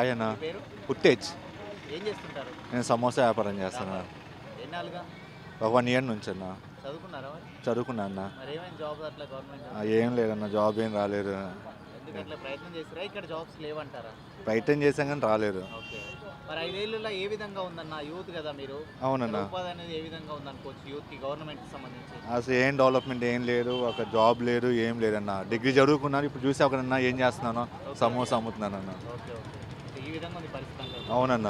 Hi అన్న. మీ పేరు? పుట్టేజ్. ఏం చేస్తుంటారు? నేను సమోసా వ్యాపారం చేస్తాను. ఎన్నాళ్ళుగా? ఒక 1 year నుంచి అన్న. చదువుకున్నారా మరి? చదువుకున్నా అన్న. మరి ఏమైనా జాబ్ అట్లా గవర్నమెంట్ జాబ్? ఏం లేదన్న, జాబ్ ఏం రాలేదు. ఎందుకు అట్లా ప్రయత్నం చేస్తారా? ఇక్కడ జాబ్స్ లేవంటారా? ప్రయత్నం చేసాం కానీ రాలేదు. ఓకే. మరి 5 ఏళ్ళలో ఏ విధంగా ఉందన్న? యూత్ కదా మీరు. అవునన్న. ఇక్కడ ఉపాధి అనేది ఏ విధంగా ఉందనుకోవచ్చు యూత్కి గవర్నమెంట్కి సంబంధించి? అసలు ఏం డెవలప్మెంట్ ఏం లేదు, ఒక జాబ్ లేదు, ఏం లేదన్న. డిగ్రీ చదువుకున్నాను, ఇప్పుడు చూసి ఒకనన్నా ఏం చేస్తున్నాను, సమోసా అమ్ముతున్నాను అన్న. Okay okay. సో ఈ విధంగా ఉంది పరిస్థితి అంటారు. అవునన్న,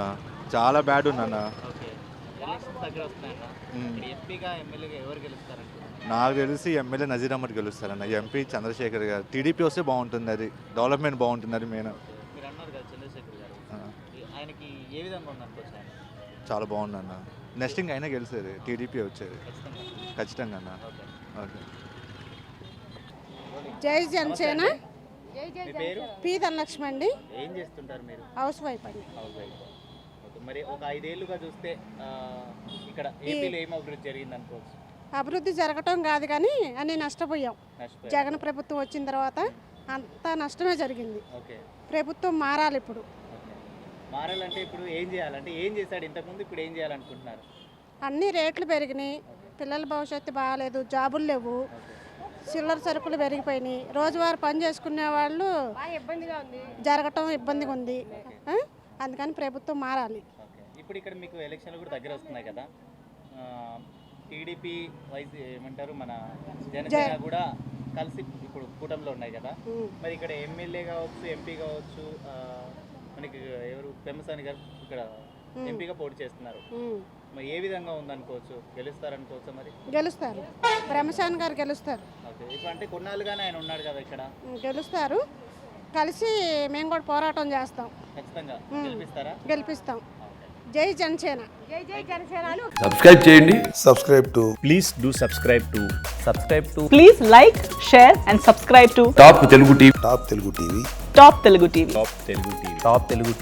చాలా బ్యాడ్ ఉందన్న. ఓకే. ఎలక్షన్స్ దగ్గర వస్తున్నాయన్న. ఇక్కడ ఎంపీగా ఎమ్మెల్యేగా ఎవరు గెలుస్తారంటారు? నాకు తెలిసి ఎమ్మెల్యే నజీర్ అహ్మద్ గెలుస్తారన్న. ఎంపీ చంద్రశేఖర్ గారు. టీడీపీ వస్తే బాగుంటుంది, అది డెవలప్మెంట్ బాగుంటుంది, అది మెయిన్. మీరు అన్నారు కదా చంద్రశేఖర్ గారు, ఆయనకి ఏ విధంగా ఉందనుకోవచ్చు ఆయన? చాలా బాగుందన్న. నెక్స్ట్ ఇంక అయినా గెలిచేది టీడీపీ వచ్చేది ఖచ్చితంగా. ఖచ్చితంగా అన్న. ఓకే. ఓకే. జై జనసేన. మీ పేరు? పి ధనలక్ష్మి అండి. ఏం చేస్తుంటారు మీరు? హౌస్ వైఫ్ అండి. House wife. ఓకే. మరి ఒక 5 ఏళ్ళుగా చూస్తే ఇక్కడ ఏపీలో ఏం అభివృద్ధి జరిగింది అనుకోవచ్చు? అభివృద్ధి జరగటం కాదు కానీ అన్నీ నష్టపోయాం. నష్టపోయారు. జగన్ ప్రభుత్వం వచ్చిన తర్వాత అంతా నష్టమే జరిగింది. ఓకే. ప్రభుత్వం మారాలి ఇప్పుడు. ఓకే. మారాలంటే ఇప్పుడు ఏం చేయాలంటే ఏం చేశాడు ఇంతకుముందు, ఇప్పుడు ఏం చేయాలనుకుంటున్నారు? అన్ని రేట్లు పెరిగినాయి, పిల్లల భవిష్యత్తు బాగాలేదు, జాబులు లేవు, చిల్లర సరుకులు పెరిగిపోయినాయి, రోజువారీ పని చేసుకునే వాళ్ళు జరగటం ఇబ్బందిగా ఉంది. అందుకని ప్రభుత్వం మారాలి. ఓకే. ఇప్పుడు ఇక్కడ మీకు ఎలక్షన్లు కూడా దగ్గర వస్తున్నాయి కదా, టీడీపీ వైస్ ఏమంటారు మన జనసేన కూడా కలిసి ఇప్పుడు కూటమిలో ఉన్నాయి కదా, మరి ఇక్కడ ఎమ్మెల్యే కావచ్చు, ఎంపీ కావచ్చు, మనకి ఎవరు పెమ్మసాని గారు ఇక్కడ ఎంపీగా పోటీ చేస్తున్నారు. మరి ఏ విధంగా ఉందనుకోవచ్చు? గెలుస్తారనుకోవచ్చా మరి? గెలుస్తారు, బ్రహ్మశాన్ గారు గెలుస్తారు. ఓకే. ఇప్పుడు అంటే కొన్నాళ్ళుగానే ఆయన ఉన్నాడు కదా ఇక్కడ. గెలుస్తారు, కలిసి మేము కూడా పోరాటం చేస్తాం. ఖచ్చితంగా గెలిపిస్తారా? గెలిపిస్తాం. జై జనసేన. జై జై జనసేన. సబ్స్క్రైబ్ చేయండి. Please do subscribe to Please like, share and subscribe to top Telugu TV. Top Telugu TV. Top Telugu TV.